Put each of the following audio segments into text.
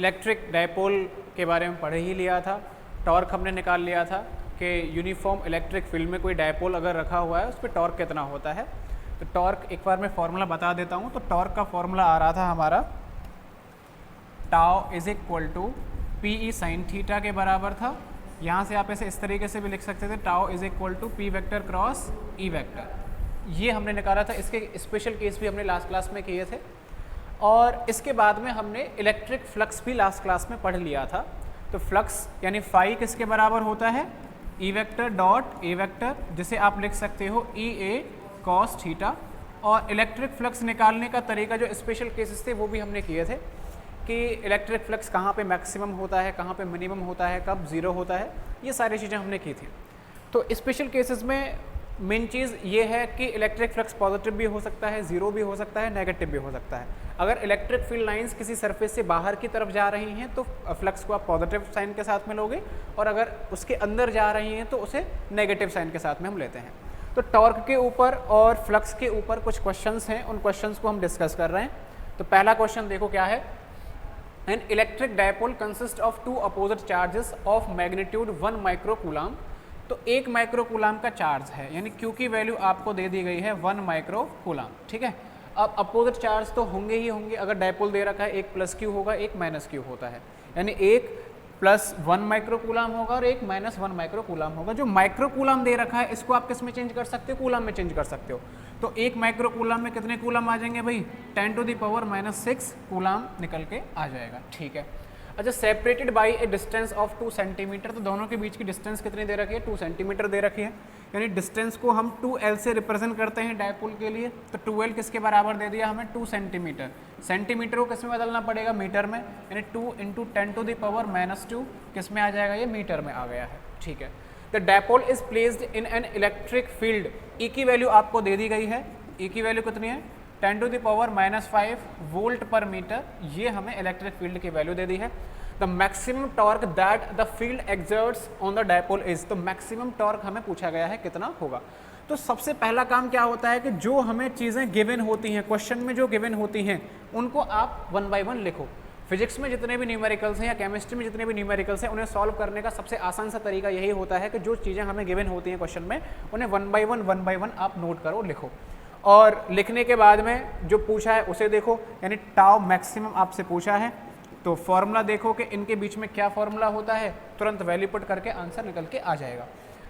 Electric dipole के बारे में पढ़ ही लिया था। टॉर्क हमने निकाल लिया था कि यूनिफॉर्म इलेक्ट्रिक फील्ड में कोई डायपोल अगर रखा हुआ है उस पर टॉर्क कितना होता है। तो टॉर्क एक बार मैं फॉर्मूला बता देता हूँ। तो टॉर्क का फॉर्मूला आ रहा था हमारा tau is equal to P E sine theta के बराबर था। यहाँ से आप इसे इस तरीके से भी लिख सकते थे, tau is equal to P vector cross E vector. ये हमने निकाला था। इसके स्पेशल केस भी हमने लास्ट क्लास में किए थे और इसके बाद में हमने इलेक्ट्रिक फ्लक्स भी लास्ट क्लास में पढ़ लिया था। तो फ्लक्स यानी फाई किसके बराबर होता है, E vector dot A vector, जिसे आप लिख सकते हो ई ए कॉस थीटा। और इलेक्ट्रिक फ्लक्स निकालने का तरीका जो स्पेशल केसेस थे वो भी हमने किए थे कि इलेक्ट्रिक फ्लक्स कहाँ पे मैक्सिमम होता है, कहाँ पे मिनिमम होता है, कब ज़ीरो होता है, ये सारी चीज़ें हमने की थी। तो स्पेशल केसेस में मेन चीज़ ये है कि इलेक्ट्रिक फ्लक्स पॉजिटिव भी हो सकता है, ज़ीरो भी हो सकता है, नेगेटिव भी हो सकता है। अगर इलेक्ट्रिक फील्ड लाइंस किसी सरफेस से बाहर की तरफ जा रही हैं तो फ्लक्स को आप पॉजिटिव साइन के साथ में लोगे, और अगर उसके अंदर जा रही हैं तो उसे नेगेटिव साइन के साथ में हम लेते हैं। तो टॉर्क के ऊपर और फ्लक्स के ऊपर कुछ क्वेश्चंस हैं, उन क्वेश्चंस को हम डिस्कस कर रहे हैं। तो पहला क्वेश्चन देखो क्या है, an electric dipole consist of two opposite charges of magnitude 1 microcoulomb. तो 1 माइक्रोकूलम का चार्ज है, यानी क्यू की वैल्यू आपको दे दी गई है 1 माइक्रोकूलम, ठीक है। अब अपोजिट चार्ज तो होंगे ही होंगे, अगर डायपोल दे रखा है एक प्लस क्यू होगा एक माइनस क्यू होता है, यानी एक प्लस 1 माइक्रोकूलम होगा और एक माइनस 1 माइक्रोकूलम होगा। जो माइक्रोकूलम दे रखा है इसको आप किस में चेंज कर सकते हो, कूलम में चेंज कर सकते हो। तो एक माइक्रोकूलम में कितने कूलम आ जाएंगे भाई, 10⁻⁻⁶ कूलम निकल के आ जाएगा, ठीक है। अच्छा, separated by A distance of 2 centimetre, तो दोनों के बीच की डिस्टेंस कितनी दे रखी है, 2 सेंटीमीटर दे रखी है, यानी डिस्टेंस को हम 2L से रिप्रेजेंट करते हैं डायपोल के लिए। तो 2L किसके बराबर दे दिया हमें, 2 सेंटीमीटर। सेंटीमीटर को किस में बदलना पड़ेगा, मीटर में, यानी 2 × 10⁻⁻² किस में आ जाएगा, ये मीटर में आ गया है, ठीक है। The dipole is placed in an electric field, E की वैल्यू आपको दे दी गई है, ई की वैल्यू कितनी है 10⁻⁻5 वोल्ट पर मीटर, ये हमें इलेक्ट्रिक फील्ड की वैल्यू दे दी है। The maximum torque that the field exerts on the dipole is, तो मैक्सिमम टॉर्क हमें पूछा गया है कितना होगा। तो सबसे पहला काम क्या होता है कि जो हमें चीज़ें गिवन होती हैं, क्वेश्चन में जो गिवन होती हैं उनको आप 1 बाय 1 लिखो। फिजिक्स में जितने भी न्यूमेरिकल्स हैं या केमिस्ट्री में जितने भी न्यूमेरिकल्स हैं उन्हें सॉल्व करने का सबसे आसान सा तरीका यही होता है कि जो चीज़ें हमें गिवन होती हैं क्वेश्चन में उन्हें 1 बाय 1 आप नोट करो, लिखो। और लिखने के बाद में जो पूछा है उसे देखो, यानी टाउ मैक्सिमम आपसे पूछा है तो फॉर्मूला देखो कि इनके बीच में क्या फॉर्मूला होता है, तुरंत वैल्यू पुट करके आंसर निकल के आ जाएगा।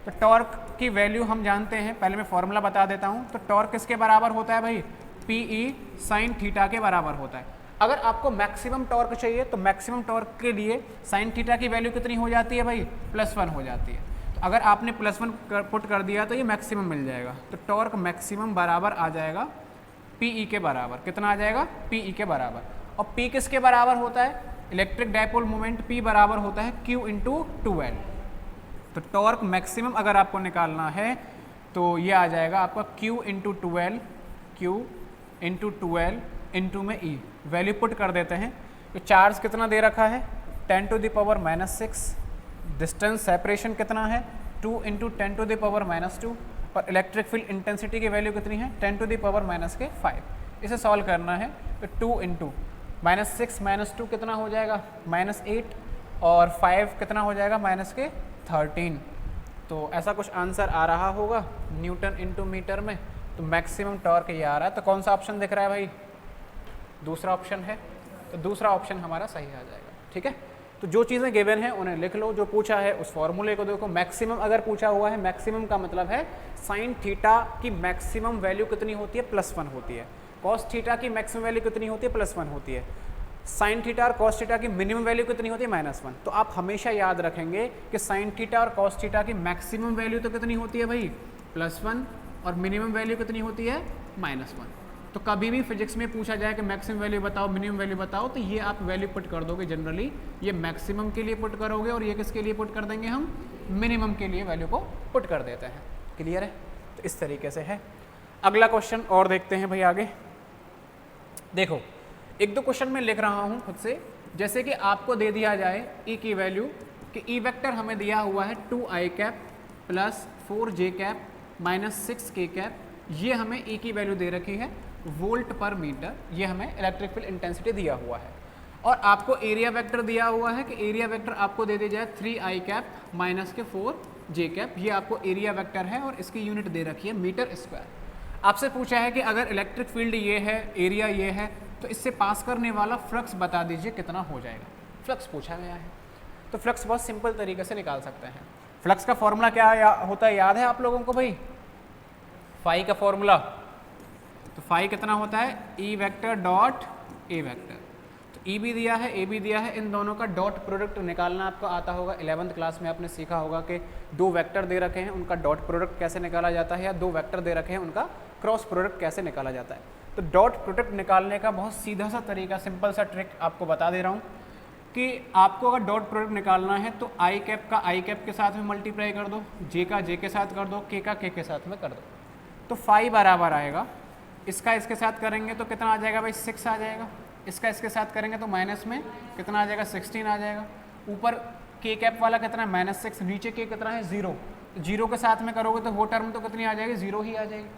तो टॉर्क की वैल्यू हम जानते हैं, पहले मैं फॉर्मूला बता देता हूँ। तो टॉर्क किसके बराबर होता है भाई, पी ई साइन थीटा के बराबर होता है। अगर आपको मैक्सिमम टॉर्क चाहिए तो मैक्सिमम टॉर्क के लिए साइन थीटा की वैल्यू कितनी हो जाती है भाई, +1 हो जाती है। तो अगर आपने +1 पुट कर दिया तो ये मैक्सिमम मिल जाएगा। तो टॉर्क मैक्सिमम बराबर आ जाएगा पी ई के बराबर, कितना आ जाएगा, पी ई के बराबर। और P किसके बराबर होता है, इलेक्ट्रिक डायपोल मोमेंट P बराबर होता है Q × 2L। तो टॉर्क मैक्सिमम अगर आपको निकालना है तो ये आ जाएगा आपका Q × 2L, Q × 2L into में E, वैल्यू पुट कर देते हैं। तो चार्ज कितना दे रखा है 10⁻⁻⁶, डिस्टेंस सेपरेशन कितना है 2 × 10⁻⁻², और इलेक्ट्रिक फील्ड इंटेंसिटी की वैल्यू कितनी है 10⁻⁻⁵। इसे सॉल्व करना है तो 2 × -6 - 2 कितना हो जाएगा -8, और 5 कितना हो जाएगा -13। तो ऐसा कुछ आंसर आ रहा होगा न्यूटन इंटू मीटर में। तो मैक्सिमम टॉर्क ये आ रहा है। तो कौन सा ऑप्शन दिख रहा है भाई, दूसरा ऑप्शन है। तो दूसरा ऑप्शन हमारा सही आ जाएगा, ठीक है। तो जो चीज़ें गिवन हैं उन्हें लिख लो, जो पूछा है उस फॉर्मूले को देखो। मैक्सिमम अगर पूछा हुआ है, मैक्सिमम का मतलब है साइन थीटा की मैक्सिमम वैल्यू कितनी होती है, +1 होती है। कॉस थीटा की मैक्सिमम वैल्यू कितनी होती है, +1 होती है। साइन थीटा और कॉस थीटा की मिनिमम वैल्यू कितनी होती है, -1। तो आप हमेशा याद रखेंगे कि साइन थीटा और कॉस थीटा की मैक्सिमम वैल्यू तो कितनी होती है भाई, +1, और मिनिमम वैल्यू कितनी होती है, -1। तो कभी भी फिजिक्स में पूछा जाए कि मैक्सिमम वैल्यू बताओ, मिनिमम वैल्यू बताओ, तो ये आप वैल्यू पुट कर दोगे। जनरली ये मैक्सिमम के लिए पुट करोगे और ये किसके लिए पुट कर देंगे, हम मिनिमम के लिए वैल्यू को पुट कर देते हैं। क्लियर है, तो इस तरीके से है। अगला क्वेश्चन और देखते हैं भाई आगे। देखो, एक दो क्वेश्चन मैं लिख रहा हूँ खुद से, जैसे कि आपको दे दिया जाए ई की वैल्यू कि ई वेक्टर हमें दिया हुआ है 2i + 4j -6k, ये हमें ई की वैल्यू दे रखी है वोल्ट पर मीटर, ये हमें इलेक्ट्रिक फील्ड इंटेंसिटी दिया हुआ है। और आपको एरिया वेक्टर दिया हुआ है कि एरिया वेक्टर आपको दे दिया जाए 3i कैप माइनस के 4j कैप, ये आपको एरिया वेक्टर है और इसकी यूनिट दे रखी है मीटर स्क्वायर। आपसे पूछा है कि अगर इलेक्ट्रिक फील्ड ये है, एरिया ये है, तो इससे पास करने वाला फ्लक्स बता दीजिए कितना हो जाएगा। फ्लक्स पूछा गया है, तो फ्लक्स बहुत सिंपल तरीके से निकाल सकते हैं। फ्लक्स का फॉर्मूला क्या होता है, याद है आप लोगों को भाई? फाई का फॉर्मूला, तो फाई कितना होता है, E vector dot A vector. तो ई भी दिया है, ए भी दिया है, इन दोनों का डॉट प्रोडक्ट निकालना आपको आता होगा। 11th क्लास में आपने सीखा होगा कि दो वेक्टर दे रखे हैं, उनका डॉट प्रोडक्ट कैसे निकाला जाता है, या दो वेक्टर दे रखे हैं, उनका क्रॉस प्रोडक्ट कैसे निकाला जाता है। तो डॉट प्रोडक्ट निकालने का बहुत सीधा सा तरीका, सिंपल सा ट्रिक आपको बता दे रहा हूँ कि आपको अगर डॉट प्रोडक्ट निकालना है तो आई कैप का आई कैप के साथ में मल्टीप्लाई कर दो, जे का जे के साथ कर दो, के का के के साथ में कर दो, तो फाई बराबर आएगा। इसका इसके साथ करेंगे तो कितना आ जाएगा भाई, 6 आ जाएगा। इसका इसके साथ करेंगे तो माइनस में कितना आ जाएगा, 16 आ जाएगा। ऊपर के कैप वाला कितना है, -6, नीचे के कितना है, 0। जीरो के साथ में करोगे तो वो टर्म तो कितनी आ जाएगी, 0 ही आ जाएगी।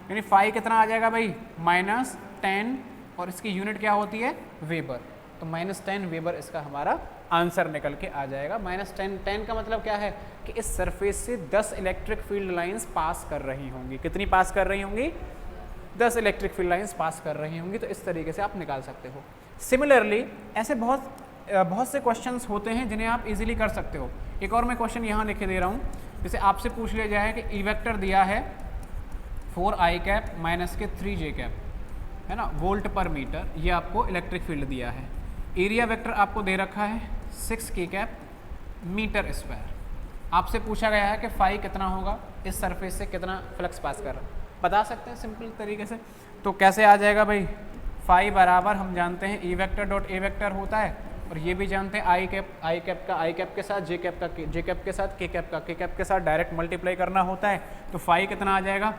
यानी फाई कितना आ जाएगा भाई, -10, और इसकी यूनिट क्या होती है, वेबर। तो -10 वेबर इसका हमारा आंसर निकल के आ जाएगा। -10 का मतलब क्या है कि इस सरफेस से 10 इलेक्ट्रिक फील्ड लाइंस पास कर रही होंगी। कितनी पास कर रही होंगी, 10 इलेक्ट्रिक फील्ड लाइंस पास कर रही होंगी। तो इस तरीके से आप निकाल सकते हो। सिमिलरली ऐसे बहुत से क्वेश्चंस होते हैं जिन्हें आप इजीली कर सकते हो। एक और मैं क्वेश्चन यहाँ लिखे दे रहा हूँ, जैसे आपसे पूछ लिया जाए कि ई वेक्टर दिया है 4i कैप माइनस के 3j कैप, है ना, वोल्ट पर मीटर, ये आपको इलेक्ट्रिक फील्ड दिया है। एरिया वेक्टर आपको दे रखा है 6k कैप मीटर स्क्वायर। आपसे पूछा गया है कि फाई कितना होगा, इस सरफेस से कितना फ्लक्स पास कर रहा है, बता सकते हैं सिंपल तरीके से। तो कैसे आ जाएगा भाई, फाई बराबर हम जानते हैं E vector dot A vector होता है, और ये भी जानते हैं आई कैप का आई कैप के साथ, जे कैप का जे कैप के साथ, के कैप के साथ डायरेक्ट मल्टीप्लाई करना होता है। तो फाई कितना आ जाएगा,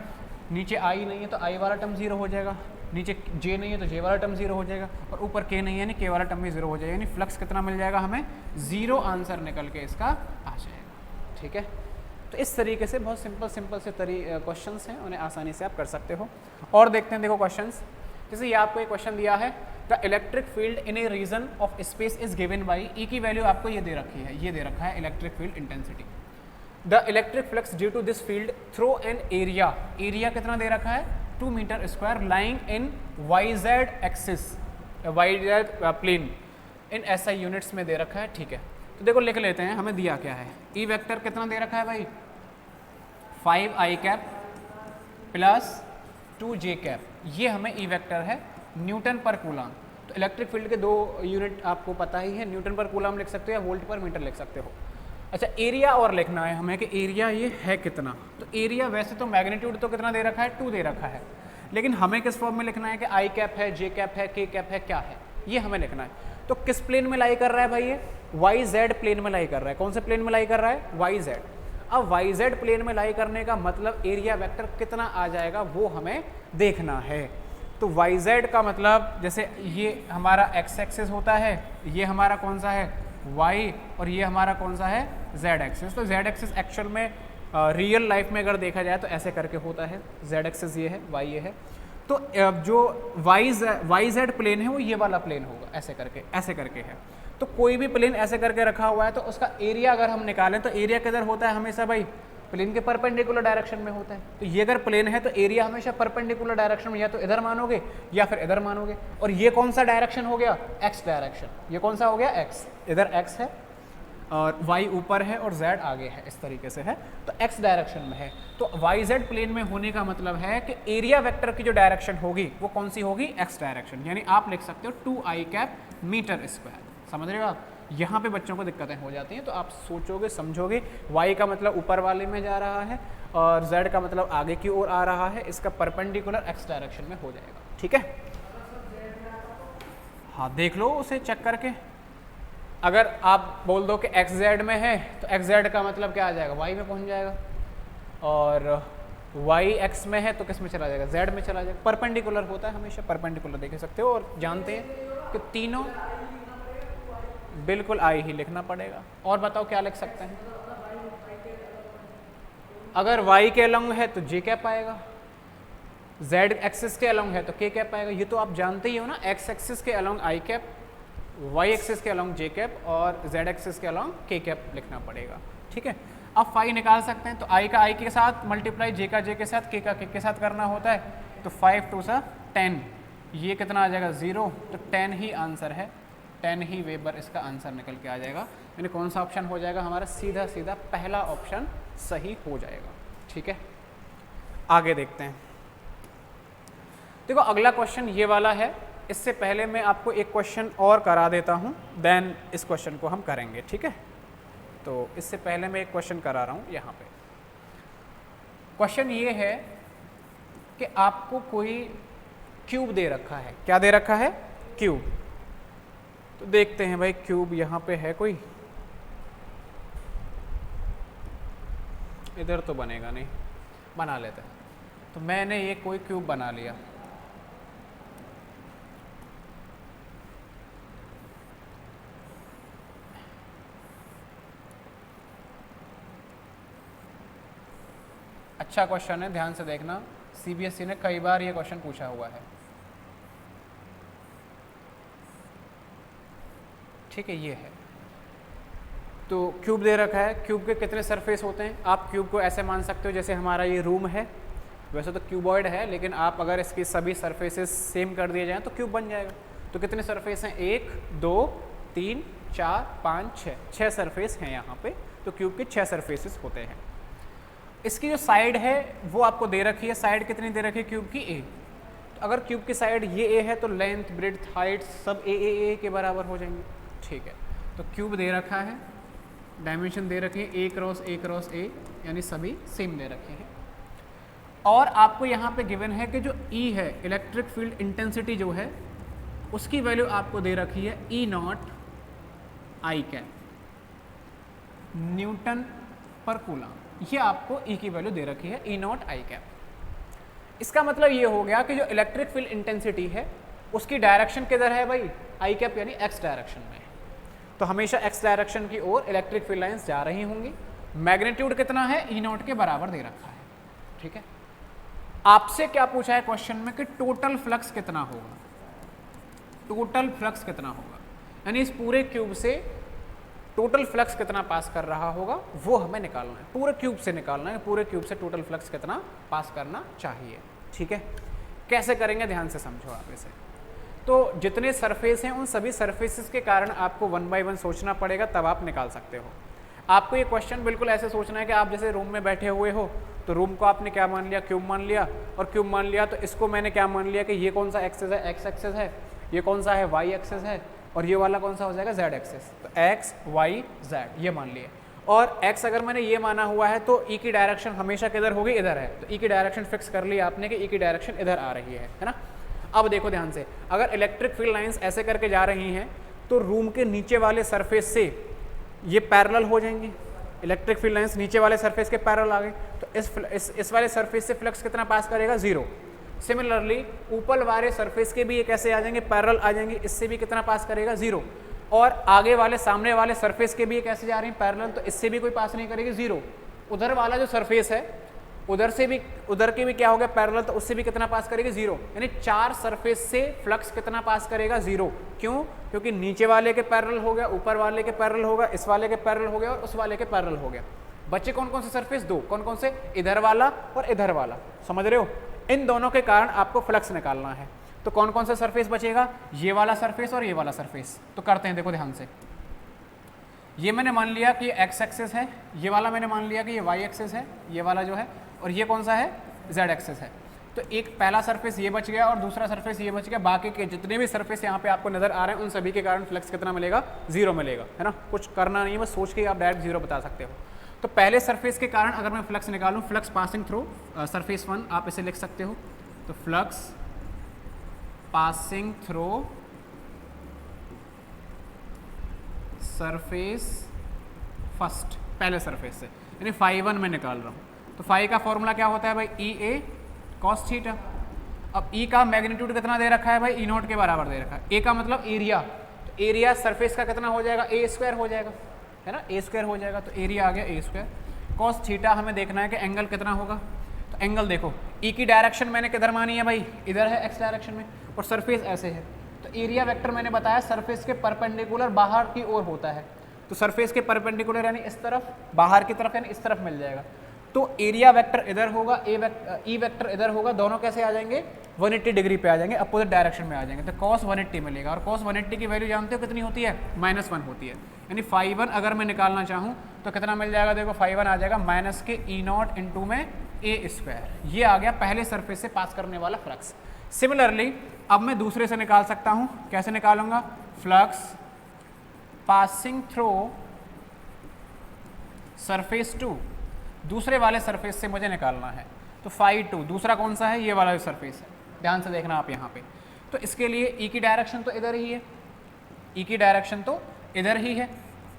नीचे आई नहीं है तो आई वाला टर्म 0 हो जाएगा, नीचे जे नहीं है तो जे वाला टर्म 0 हो जाएगा, और ऊपर के नहीं है यानी के वाला टर्म भी 0 हो जाएगा। यानी फ्लक्स कितना मिल जाएगा हमें, 0 आंसर निकल के इसका आ जाएगा। ठीक है, तो इस तरीके से बहुत सिंपल से क्वेश्चंस हैं, उन्हें आसानी से आप कर सकते हो। और देखते हैं, देखो क्वेश्चंस, जैसे ये आपको एक क्वेश्चन दिया है, the electric field in a region of space is given by, E की वैल्यू आपको ये दे रखी है, ये दे रखा है electric field intensity. The electric flux due to this field through an area, area कितना दे रखा है, 2 metre square, lying in YZ axis, YZ plane, in SI units में दे रखा है। ठीक है, तो देखो लिख लेते हैं, हमें दिया क्या है, ई वेक्टर कितना दे रखा है भाई, 5i cap plus 2j cap, ये हमें ई वेक्टर है न्यूटन पर कूलाम। तो इलेक्ट्रिक फील्ड के दो यूनिट आपको पता ही है, न्यूटन पर कूलाम लिख सकते हो या वोल्ट पर मीटर लिख सकते हो। अच्छा, एरिया और लिखना है हमें कि एरिया ये है कितना। तो एरिया वैसे तो मैग्नीट्यूड तो कितना दे रखा है, 2 दे रखा है, लेकिन हमें किस फॉर्म में लिखना है कि आई कैप है, जे कैप है, के कैप है, क्या है, ये हमें लिखना है। तो किस प्लेन में लाई कर रहा है भाई, ये YZ प्लेन में लाई कर रहा है। कौन से प्लेन में लाई कर रहा है, YZ। अब YZ प्लेन में लाई करने का मतलब एरिया वेक्टर कितना आ जाएगा वो हमें देखना है। तो YZ का मतलब, जैसे ये हमारा x एक्सिस होता है, ये हमारा कौन सा है, y, और ये हमारा कौन सा है, z एक्सिस। तो z एक्सिस एक्चुअल में रियल लाइफ में अगर देखा जाए तो ऐसे करके होता है, z एक्सिस ये है, y ये है। तो जो YZ प्लेन है वो ये वाला प्लेन होगा, ऐसे करके है। तो कोई भी प्लेन ऐसे करके रखा हुआ है तो उसका एरिया अगर हम निकालें तो एरिया किधर होता है हमेशा भाई, प्लेन के परपेंडिकुलर डायरेक्शन में होता है। तो ये अगर प्लेन है तो एरिया हमेशा परपेंडिकुलर डायरेक्शन में, या तो इधर मानोगे या फिर इधर मानोगे। और ये कौन सा डायरेक्शन हो गया, एक्स डायरेक्शन। ये कौन सा हो गया, एक्स, इधर एक्स है और वाई ऊपर है और जेड आगे है, इस तरीके से है, तो एक्स डायरेक्शन में है। तो वाई जेड प्लेन में होने का मतलब है कि एरिया वेक्टर की जो डायरेक्शन होगी वो कौन सी होगी, एक्स डायरेक्शन। यानी आप लिख सकते हो 2i कैप मीटर स्क्वायर। समझ रहे हो आप, यहाँ पे बच्चों को दिक्कतें हो जाती हैं, तो आप सोचोगे समझोगे, y का मतलब ऊपर वाले में जा रहा है और z का मतलब आगे की ओर आ रहा है, इसका परपेंडिकुलर x डायरेक्शन में हो जाएगा। ठीक है, हाँ देख लो उसे चेक करके। अगर आप बोल दो कि x z में है तो x z का मतलब क्या आ जाएगा, y में पहुँच जाएगा, और y x में है तो किस में चला जाएगा, z में चला जाएगा। परपेंडिकुलर होता है हमेशा, परपेंडिकुलर देख सकते हो। और जानते हैं कि तीनों बिल्कुल आई ही लिखना पड़ेगा। और बताओ क्या लिख सकते हैं, अगर y के अलोंग है तो j कैप आएगा, z एक्सिस के अलोंग है तो k कैप आएगा। ये तो आप जानते ही हो ना, x एक्सिस के along i cap, Y axis के अलॉन्ग जे कैप और जेड एक्सिस के अलॉन्ग के कैप लिखना पड़ेगा। ठीक है, अब फाई निकाल सकते हैं, तो आई का आई के साथ मल्टीप्लाई, जे का जे के साथ, के का के साथ करना होता है, तो 5 2 सा 10, ये कितना आ जाएगा 0, तो 10 ही आंसर है, 10 ही वेबर इसका आंसर निकल के आ जाएगा। यानी कौन सा ऑप्शन हो जाएगा हमारा, सीधा सीधा पहला ऑप्शन सही हो जाएगा। ठीक है, आगे देखते हैं। देखो अगला क्वेश्चन ये वाला है, इससे पहले मैं आपको एक क्वेश्चन और करा देता हूँ, देन इस क्वेश्चन को हम करेंगे। ठीक है, तो इससे पहले मैं एक क्वेश्चन करा रहा हूँ यहाँ पे। क्वेश्चन ये है कि आपको कोई क्यूब दे रखा है, क्या दे रखा है, क्यूब। तो देखते हैं भाई क्यूब यहाँ पे है कोई, इधर तो बनेगा नहीं, बना लेते हैं। तो मैंने ये कोई क्यूब बना लिया, अच्छा क्वेश्चन है, ध्यान से देखना, सीबीएसई ने कई बार ये क्वेश्चन पूछा हुआ है। ठीक है, ये है, तो क्यूब दे रखा है, क्यूब के कितने सरफेस होते हैं, आप क्यूब को ऐसे मान सकते हो जैसे हमारा ये रूम है, वैसे तो क्यूबॉइड है, लेकिन आप अगर इसकी सभी सरफेसेस सेम कर दिए जाएं तो क्यूब बन जाएगा। तो कितने सरफेस हैं, 1 2 3 4 5 6, 6 सरफेस हैं यहाँ पे, तो क्यूब के 6 सरफेसेस होते हैं। इसकी जो साइड है वो आपको दे रखी है, साइड कितनी दे रखी है क्यूब की, ए। तो अगर क्यूब की साइड ये ए है तो लेंथ ब्रेड्थ हाइट सब ए के बराबर हो जाएंगे। ठीक है, तो क्यूब दे रखा है, डायमेंशन दे रखी है ए क्रॉस ए, यानी सभी सेम दे रखे हैं। और आपको यहाँ पे गिवन है कि जो ई है, इलेक्ट्रिक फील्ड इंटेंसिटी जो है, उसकी वैल्यू आपको दे रखी है ई नॉट आई कैप न्यूटन पर कूलम, ये आपको ई की वैल्यू दे रखी है, ई नॉट आई कैप। इसका मतलब ये हो गया कि जो इलेक्ट्रिक फील्ड इंटेंसिटी है उसकी डायरेक्शन किधर है भाई, आई कैप यानी एक्स डायरेक्शन में, तो हमेशा एक्स डायरेक्शन की ओर इलेक्ट्रिक फील्ड लाइंस जा रही होंगी। मैग्नीट्यूड कितना है, ई नॉट के बराबर दे रखा है। ठीक है, आपसे क्या पूछा है क्वेश्चन में कि टोटल फ्लक्स कितना होगा, टोटल फ्लक्स कितना होगा, यानी इस पूरे क्यूब से टोटल फ्लक्स कितना पास कर रहा होगा वो हमें निकालना है, पूरे क्यूब से निकालना है, पूरे क्यूब से टोटल फ्लक्स कितना पास करना चाहिए। ठीक है, कैसे करेंगे ध्यान से समझो आप इसे। तो जितने सरफेस हैं उन सभी सरफेसेस के कारण आपको 1 बाय 1 सोचना पड़ेगा, तब आप निकाल सकते हो। आपको ये क्वेश्चन बिल्कुल ऐसे सोचना है कि आप जैसे रूम में बैठे हुए हो, तो रूम को आपने क्या मान लिया, क्यूब मान लिया, और क्यूब मान लिया तो इसको मैंने क्या मान लिया कि ये कौन सा एक्सेस है, एक्स एक्सेस है, ये कौन सा है, वाई एक्सेस है, और ये वाला कौन सा हो जाएगा, जेड एक्सेस। तो एक्स वाई जेड ये मान लिए, और एक्स अगर मैंने ये माना हुआ है तो ई की डायरेक्शन हमेशा किधर होगी, इधर है, तो ई की डायरेक्शन फिक्स कर ली आपने कि ई की डायरेक्शन इधर आ रही है ना। अब देखो ध्यान से, अगर इलेक्ट्रिक फील्ड लाइंस ऐसे करके जा रही हैं तो रूम के नीचे वाले सरफेस से ये पैरेलल हो जाएंगी, इलेक्ट्रिक फील्ड लाइंस नीचे वाले सरफेस के पैरेलल आ गए, तो इस वाले सरफेस से फ्लक्स कितना पास करेगा, 0। सिमिलरली ऊपर वाले सरफेस के भी ये कैसे आ जाएंगे, पैरेलल आ जाएंगे, इससे भी कितना पास करेगा, 0। और आगे वाले सामने वाले सरफेस के भी ये कैसे जा रही हैं, पैरेलल, तो इससे भी कोई पास नहीं करेगी, 0। उधर वाला जो सरफेस है उधर से भी, उधर के भी क्या हो गया, पैरेलल, तो उससे भी कितना पास करेगी, 0। यानी 4 सरफेस से फ्लक्स कितना पास करेगा, 0। क्यों, क्योंकि नीचे वाले के पैरेलल हो गया, ऊपर वाले के पैरेलल होगा, इस वाले के पैरेलल हो गया और उस वाले के पैरेलल हो गया। बच्चे कौन कौन से सरफेस, 2, कौन कौन से, इधर वाला और इधर वाला, समझ रहे हो। इन दोनों के कारण आपको फ्लक्स निकालना है, तो कौन कौन सा सरफेस बचेगा, ये वाला सरफेस और ये वाला सरफेस। तो करते हैं, देखो ध्यान से, ये मैंने मान लिया कि एक्स एक्सेस है, ये वाला मैंने मान लिया कि ये वाई एक्सेस है, ये वाला जो है, और ये कौन सा है, जेड एक्सेस है। तो एक पहला सरफेस ये बच गया और दूसरा सरफेस ये बच गया, बाकी के जितने भी सरफेस यहाँ पे आपको नजर आ रहे हैं उन सभी के कारण फ्लक्स कितना मिलेगा, 0 मिलेगा, है ना। कुछ करना नहीं है, बस सोच के आप डायरेक्ट 0 बता सकते हो। तो पहले सरफेस के कारण अगर मैं फ्लक्स निकालूं, फ्लक्स पासिंग थ्रू सरफेस 1, आप इसे लिख सकते हो, तो flux passing through surface first, पहले सरफेस से, यानी फाई 1 में निकाल रहा हूँ। तो फाई का फॉर्मूला क्या होता है भाई, ई ए कॉस थीटा। अब ई का मैग्नीट्यूड कितना दे रखा है भाई, ई नॉट के बराबर दे रखा है। ए का मतलब एरिया, तो एरिया सरफेस का कितना हो जाएगा, ए स्क्वायर हो जाएगा, है ना, ए स्क्वायर हो जाएगा, तो एरिया आ गया ए स्क्वायर। कॉस थीटा हमें देखना है कि एंगल कितना होगा, तो एंगल देखो, ई की डायरेक्शन मैंने किधर मानी है भाई, इधर है एक्स डायरेक्शन में, और सरफेस ऐसे है, तो एरिया वेक्टर मैंने बताया सरफेस के परपेंडिकुलर बाहर की ओर होता है, तो सरफेस के परपेंडिकुलर यानी इस तरफ, बाहर की तरफ यानी इस तरफ मिल जाएगा। तो एरिया वेक्टर इधर होगा, ई वेक्टर इधर होगा, दोनों कैसे आ जाएंगे 180 डिग्री पे आ जाएंगे, अपोजिट डायरेक्शन में आ जाएंगे। तो cos 180 मिलेगा, और cos 180 की वैल्यू जानते हो कितनी होती है, -1 होती है। यानी φ1 अगर मैं निकालना चाहूँ तो कितना मिल जाएगा, देखो φ1 आ जाएगा माइनस के E0 इंटू में a²। ये आ गया पहले सरफेस से पास करने वाला फ्लक्स। सिमिलरली अब मैं दूसरे से निकाल सकता हूँ, कैसे निकालूंगा, फ्लक्स पासिंग थ्रू सरफेस 2, दूसरे वाले सरफेस से मुझे निकालना है। तो φ2 दूसरा कौन सा है, ये वाला जो सरफेस है, ध्यान से देखना आप यहाँ पे। तो इसके लिए ई की डायरेक्शन तो इधर ही है, ई की डायरेक्शन तो इधर ही है,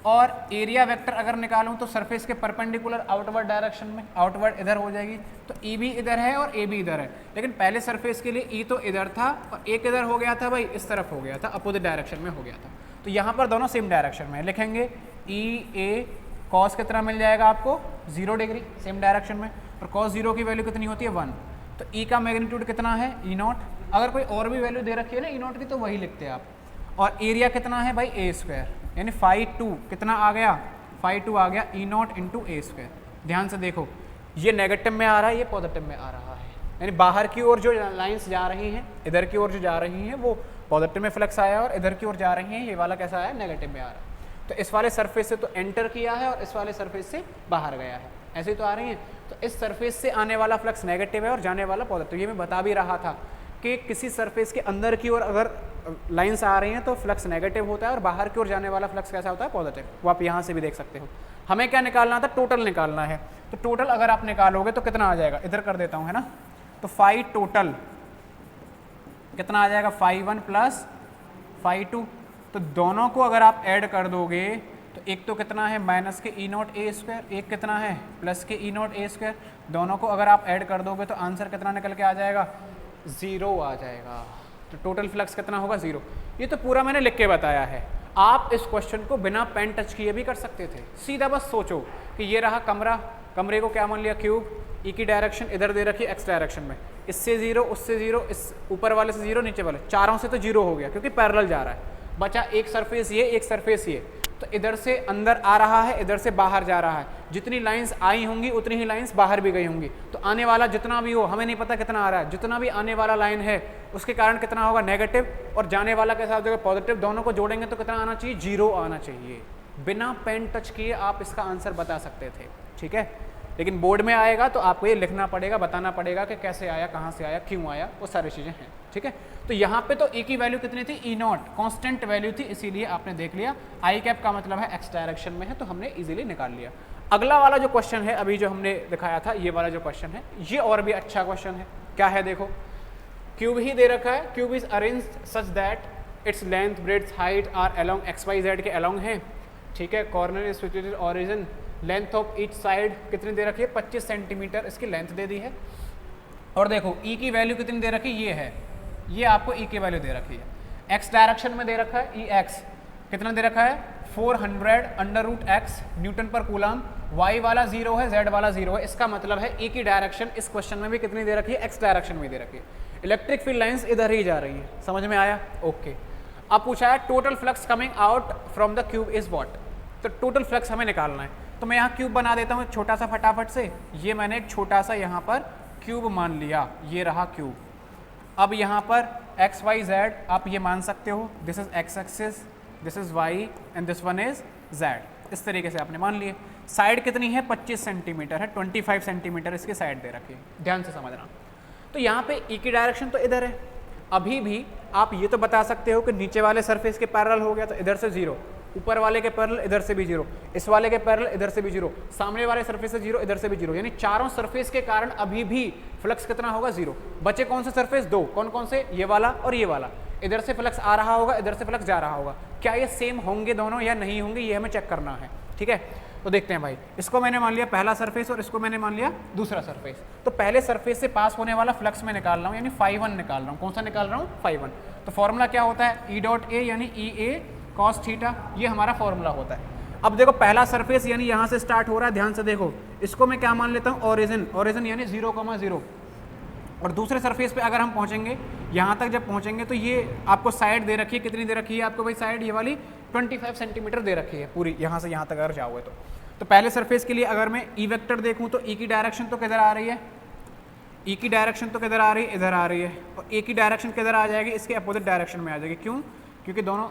और एरिया वेक्टर अगर निकालूं तो सरफेस के परपेंडिकुलर आउटवर्ड डायरेक्शन में, आउटवर्ड इधर हो जाएगी। तो ई भी इधर है और ए भी इधर है, लेकिन पहले सरफेस के लिए ई तो इधर था और एक इधर हो गया था भाई, इस तरफ हो गया था, अपोजिट डायरेक्शन में हो गया था। तो यहाँ पर दोनों सेम डायरेक्शन में लिखेंगे, ई ए कॉस कितना मिल जाएगा आपको 0 डिग्री सेम डायरेक्शन में, और कॉस 0 की वैल्यू कितनी होती है 1। तो ई का मैग्नीट्यूड कितना है E0, अगर कोई और भी वैल्यू दे रखी है ना E0 की तो वही लिखते हैं आप। और एरिया कितना है भाई a², यानी φ2 कितना आ गया, φ2 आ गया E0 इंटू a²। ध्यान से देखो, ये नेगेटिव में आ रहा है, ये पॉजिटिव में आ रहा है, यानी बाहर की ओर जो लाइंस जा रही हैं, इधर की ओर जो जा रही हैं वो पॉजिटिव में फ्लक्स आया, और इधर की ओर जा रही हैं ये वाला कैसा आया, नेगेटिव में आ रहा है। तो इस वाले सरफेस से तो एंटर किया है और इस वाले सरफेस से बाहर गया है, ऐसे ही तो आ रही हैं। तो इस सरफेस से आने वाला फ्लक्स नेगेटिव है और जाने वाला पॉजिटिव। ये मैं बता भी रहा था कि किसी सरफेस के अंदर की ओर अगर लाइंस आ रही हैं तो फ्लक्स नेगेटिव होता है, और बाहर की ओर जाने वाला फ्लक्स कैसा होता है, पॉजिटिव। वो आप यहाँ से भी देख सकते हो। हमें क्या निकालना था, टोटल निकालना है। तो टोटल अगर आप निकालोगे तो कितना आ जाएगा, इधर कर देता हूँ, है ना। तो फाई टोटल कितना आ जाएगा, φ1 प्लस φ2। तो दोनों को अगर आप ऐड कर दोगे तो एक तो कितना है माइनस के E0 a², एक कितना है प्लस के E0 a²। दोनों को अगर आप ऐड कर दोगे तो आंसर कितना निकल के आ जाएगा, 0 आ जाएगा। तो टोटल फ्लक्स कितना होगा, 0। ये तो पूरा मैंने लिख के बताया है। आप इस क्वेश्चन को बिना पेन टच किए भी कर सकते थे। सीधा बस सोचो कि ये रहा कमरा, कमरे को क्या मान लिया, क्यूब, ई की डायरेक्शन इधर दे रखी एक्स डायरेक्शन में, इससे 0, उससे 0, इस ऊपर वाले से 0, नीचे वाले चारों से तो 0 हो गया क्योंकि पैरेलल जा रहा है। बचा एक सरफेस ये, एक सरफेस ये। तो इधर से अंदर आ रहा है, इधर से बाहर जा रहा है। जितनी लाइंस आई होंगी उतनी ही लाइंस बाहर भी गई होंगी। तो आने वाला जितना भी हो, हमें नहीं पता कितना आ रहा है, जितना भी आने वाला लाइन है उसके कारण कितना होगा, नेगेटिव, और जाने वाला के साथ पॉजिटिव। दोनों को जोड़ेंगे तो कितना आना चाहिए, 0 आना चाहिए। बिना पेन टच किए आप इसका आंसर बता सकते थे, ठीक है। लेकिन बोर्ड में आएगा तो आपको ये लिखना पड़ेगा, बताना पड़ेगा कि कैसे आया, कहाँ से आया, क्यों आया, वो सारी चीज़ें हैं, ठीक है। तो यहाँ पे तो ई की वैल्यू कितनी थी, E0 कांस्टेंट वैल्यू थी, इसीलिए आपने देख लिया। आई कैप का मतलब है एक्स डायरेक्शन में है, तो हमने इजीली निकाल लिया। अगला वाला जो क्वेश्चन है अभी जो हमने दिखाया था, ये वाला जो क्वेश्चन है ये और भी अच्छा क्वेश्चन है। क्या है देखो, क्यूब ही दे रखा है, cube is arranged such that its length, breadth, height are along XYZ के अलोंग है, ठीक है। Corner is situated origin, length of each side कितनी दे रखी है, 25 सेंटीमीटर इसकी लेंथ दे दी है। और देखो ई की वैल्यू कितनी दे रखी, ये है, ये आपको ई की वैल्यू दे रखी है। एक्स डायरेक्शन में दे रखा है, ई एक्स कितना दे रखा है, 400√x न्यूटन पर कूलम। वाई वाला 0 है, जेड वाला 0 है। इसका मतलब है ई की डायरेक्शन इस क्वेश्चन में भी कितनी दे रखी है, एक्स डायरेक्शन में दे रखी है। इलेक्ट्रिक फील्ड लाइंस इधर ही जा रही है, समझ में आया, ओके। अब पूछा है total flux coming out from the cube is what. तो टोटल फ्लक्स हमें निकालना है, तो मैं यहाँ क्यूब बना देता हूँ छोटा सा फटाफट से। ये मैंने एक छोटा सा यहाँ पर क्यूब मान लिया, ये रहा क्यूब। अब यहाँ पर XYZ आप ये मान सकते हो, this is X axis, this is Y and this one is Z. इस तरीके से आपने मान लिए। साइड कितनी है, 25 सेंटीमीटर है, 25 सेंटीमीटर इसकी साइड दे रखी है, ध्यान से समझना। तो यहाँ पे ई की डायरेक्शन तो इधर है। अभी भी आप ये तो बता सकते हो कि नीचे वाले सरफेस के पैरेलल हो गया तो इधर से 0, ऊपर वाले के पैरेलल इधर से भी 0, इस वाले के पैरेलल इधर से भी 0, सामने वाले सरफेस से 0, इधर से भी 0, यानी चारों सरफेस के कारण अभी भी फ्लक्स कितना होगा, 0। बचे कौन से सरफेस, 2, कौन कौन से, ये वाला और ये वाला। इधर से फ्लक्स आ रहा होगा, इधर से फ्लक्स जा रहा होगा। क्या ये सेम होंगे दोनों या नहीं होंगे, ये हमें चेक करना है, ठीक है। तो देखते हैं भाई, इसको मैंने मान लिया पहला सरफेस और इसको मैंने मान लिया दूसरा सरफेस। तो पहले सरफेस से पास होने वाला फ्लक्स मैं निकाल रहा हूँ, यानी φ1 निकाल रहा हूँ। कौन सा निकाल रहा हूँ, φ1। तो फॉर्मूला क्या होता है, E.A यानी EA cos थीटा, ये हमारा फॉर्मूला होता है। अब देखो पहला सरफेस यानी यहाँ से स्टार्ट हो रहा है, ध्यान से देखो। इसको मैं क्या मान लेता हूँ, ओरिजिन, ओरिजिन यानी 0,0। और दूसरे सरफेस पे अगर हम पहुंचेंगे, यहाँ तक जब पहुंचेंगे तो ये आपको साइड दे रखी है, कितनी दे रखी है आपको भाई साइड, ये वाली 25 सेंटीमीटर दे रखी है पूरी, यहाँ से यहाँ तक अगर जाओगे तो पहले सरफेस के लिए अगर मैं ई वेक्टर देखूँ तो ई की डायरेक्शन तो किधर आ रही है, ई की डायरेक्शन तो किधर आ रही है, इधर आ रही है, और ए की डायरेक्शन किधर आ जाएगी, इसके अपोजिट डायरेक्शन में आ जाएगी। क्यों? क्योंकि दोनों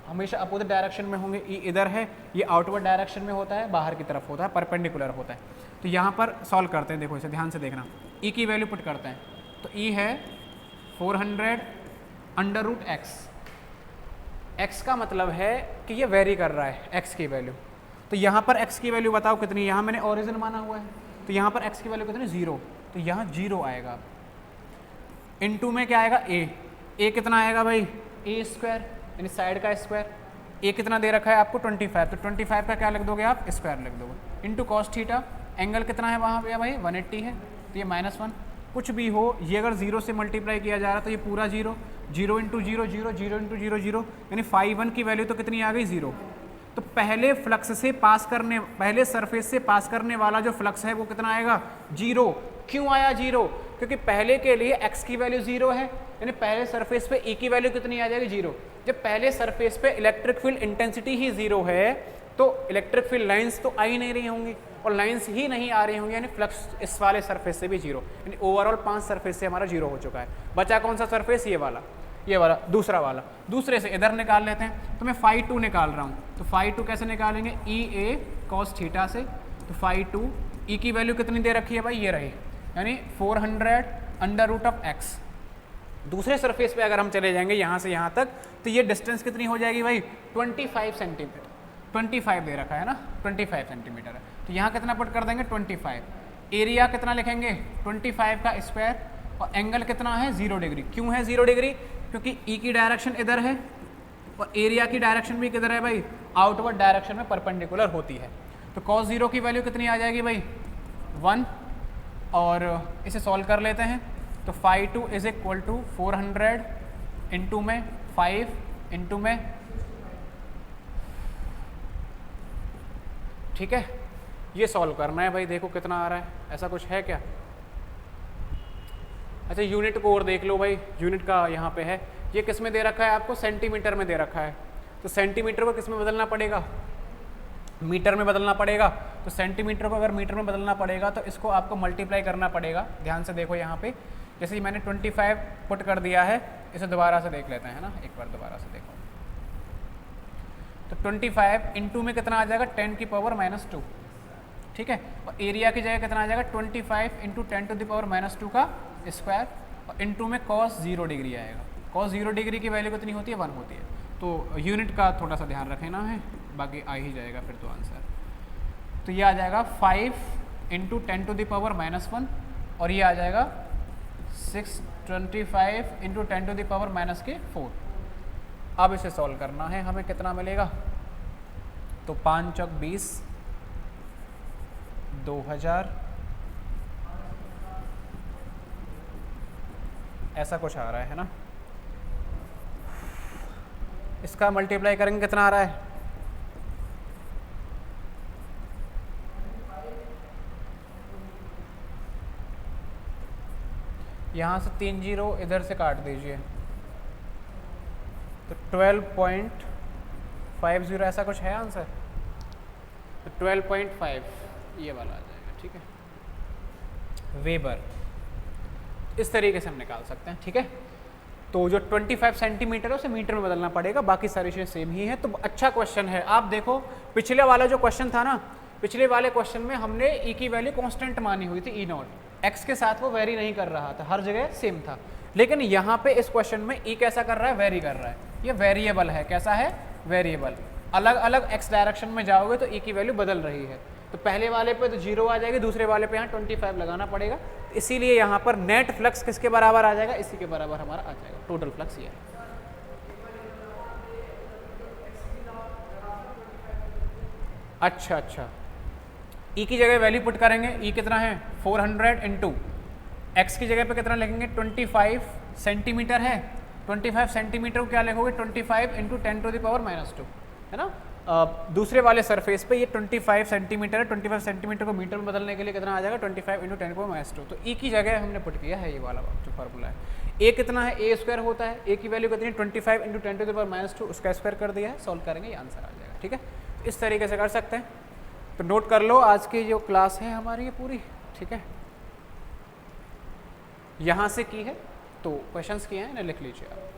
हमेशा अपोजिट डायरेक्शन में होंगे। ई इधर है, ये आउटवर्ड डायरेक्शन में होता है, बाहर की तरफ होता है, परपेंडिकुलर होता है। तो यहाँ पर सॉल्व करते हैं, देखो इसे ध्यान से देखना, ई की वैल्यू पुट करते हैं तो ई है 400 अंडर रूट एक्स। एक्स का मतलब है कि ये वेरी कर रहा है एक्स की वैल्यू, तो यहाँ पर एक्स की वैल्यू बताओ कितनी, यहाँ मैंने ओरिजिन माना हुआ है तो यहाँ पर एक्स की वैल्यू कितनी, 0, तो यहाँ 0 आएगा। इनटू में क्या आएगा, ए कितना आएगा भाई, ए स्क्वायर यानी साइड का स्क्वायर, ए कितना दे रखा है आपको 25, तो 25 का क्या लिख दोगे आप, स्क्वायर लिख दोगे, इंटू कॉस थीटा, एंगल कितना है वहाँ पे भाई 180 है, तो ये -1, कुछ भी हो ये अगर 0 से मल्टीप्लाई किया जा रहा तो ये पूरा 0, 0 इंटू 0 0, 0 इंटू 0 0, यानी 5 की वैल्यू तो कितनी आ गई, 0। तो पहले फ्लक्स से पास करने, पहले सरफेस से पास करने वाला जो फ्लक्स है वो कितना आएगा, 0। क्यों आया 0? क्योंकि पहले के लिए x की वैल्यू 0 है, यानी पहले सरफेस पे e की वैल्यू कितनी आ जाएगी, 0। जब पहले सरफेस पे इलेक्ट्रिक फील्ड इंटेंसिटी ही 0 है तो इलेक्ट्रिक फील्ड लाइंस तो आ ही नहीं रही होंगी, और लाइंस ही नहीं आ रही होंगी, यानी फ्लक्स इस वाले सरफेस से भी 0, यानी ओवरऑल 5 सरफेस से हमारा 0 हो चुका है। बचा कौन सा सरफेस, ये वाला दूसरा वाला, दूसरे से इधर निकाल लेते हैं। तो मैं फाई 2 निकाल रहा हूँ, तो फाई 2 कैसे निकालेंगे, ई ए कॉस थीटा से, तो फाई 2 ई की वैल्यू कितनी दे रखी है भाई, ये रही, यानी 400 अंडर रूट ऑफ एक्स। दूसरे सरफेस पे अगर हम चले जाएंगे यहाँ से यहाँ तक तो ये डिस्टेंस कितनी हो जाएगी भाई, 25 सेंटीमीटर, 25 दे रखा है ना, 25 सेंटीमीटर है, तो यहाँ कितना पुट कर देंगे 25। एरिया कितना लिखेंगे 25 का स्क्वायर, और एंगल कितना है 0 डिग्री। क्यों है 0 डिग्री? क्योंकि ई की डायरेक्शन इधर है और एरिया की डायरेक्शन भी किधर है भाई, आउटवर्ड डायरेक्शन में परपेंडिकुलर होती है। तो cos 0 की वैल्यू कितनी आ जाएगी भाई, 1, और इसे सॉल्व कर लेते हैं। तो phi 2 is equal to 400 into में 5 इंटू में, ठीक है, ये सॉल्व करना है भाई, देखो कितना आ रहा है, ऐसा कुछ है क्या। अच्छा यूनिट को और देख लो भाई, यूनिट का यहाँ पे है, ये किस में दे रखा है आपको, सेंटीमीटर में दे रखा है, तो सेंटीमीटर को किस में बदलना पड़ेगा, मीटर में बदलना पड़ेगा। तो सेंटीमीटर को अगर मीटर में बदलना पड़ेगा तो इसको आपको मल्टीप्लाई करना पड़ेगा। ध्यान से देखो यहाँ पे, जैसे ही मैंने 25 पुट कर दिया है, इसे दोबारा से देख लेते हैं ना, एक बार दोबारा से देखो। तो 25 इंटू में कितना आ जाएगा, 10 की पावर -2, ठीक है, और एरिया की जगह कितना आ जाएगा 25 इंटू 10 टू द पावर -2 का स्क्वायर, और इंटू में cos 0 डिग्री आएगा। cos 0 डिग्री की वैल्यू कितनी होती है, 1 होती है। तो यूनिट का थोड़ा सा ध्यान रखना है, बाकी आ ही जाएगा फिर तो आंसर। तो ये आ जाएगा 5 इंटू 10 टू द पावर -1, और ये आ जाएगा 625 इंटू 10 टू द पावर -4। अब इसे सॉल्व करना है, हमें कितना मिलेगा, तो 5 चौक 20, 2000, ऐसा कुछ आ रहा है ना। इसका मल्टीप्लाई करेंगे कितना आ रहा है, यहाँ से 3 जीरो इधर से काट दीजिए, तो 12.50 ऐसा कुछ है आंसर। तो 12.5 ये वाला आ जाएगा, ठीक है, वेबर। इस तरीके से हम निकाल सकते हैं, ठीक है। तो जो 25 सेंटीमीटर है उसे मीटर में बदलना पड़ेगा, बाकी सारी चीज़ें सेम ही है। तो अच्छा क्वेश्चन है। आप देखो पिछले वाला जो क्वेश्चन था ना, पिछले वाले क्वेश्चन में हमने ई की वैल्यू कांस्टेंट मानी हुई थी, ई नॉट, एक्स के साथ वो वेरी नहीं कर रहा था, हर जगह सेम था। लेकिन यहाँ पे इस क्वेश्चन में ई कैसा कर रहा है, वेरी कर रहा है, ये वेरिएबल है। कैसा है, वेरिएबल। अलग अलग एक्स डायरेक्शन में जाओगे तो ई की वैल्यू बदल रही है। तो पहले वाले पे तो 0 आ जाएगी, दूसरे वाले पे यहाँ 25 लगाना पड़ेगा। तो इसीलिए यहाँ पर नेट फ्लक्स किसके बराबर आ जाएगा, इसी के बराबर हमारा आ जाएगा, टोटल फ्लक्स ये है। अच्छा, ई की जगह वैल्यू पुट करेंगे, ई कितना है 400 इंटू एक्स की जगह पे कितना लिखेंगे 25 सेंटीमीटर है। 25 सेंटीमीटर को क्या लिखोगे 25 इंटू 10 टू द पावर -2 है ना। दूसरे वाले सरफेस पे ये 25 सेंटीमीटर है, 25 सेंटीमीटर को मीटर में बदलने के लिए कितना आ जाएगा 25 इंटू 10⁻²। तो ई की जगह हमने पुट किया है ये वाला जो फार्मूला है। ए कितना है, ए स्क्वायर होता है, ए की वैल्यू कितनी है 25 इंटू 10⁻², उसका स्क्वायर कर दिया है, सॉल्व करेंगे ये आंसर आ जाएगा। ठीक है, इस तरीके से कर सकते हैं। तो नोट कर लो आज की जो क्लास है हमारी ये पूरी, ठीक है, यहाँ से की है, तो क्वेश्चंस किए हैं ना, लिख लीजिए आप।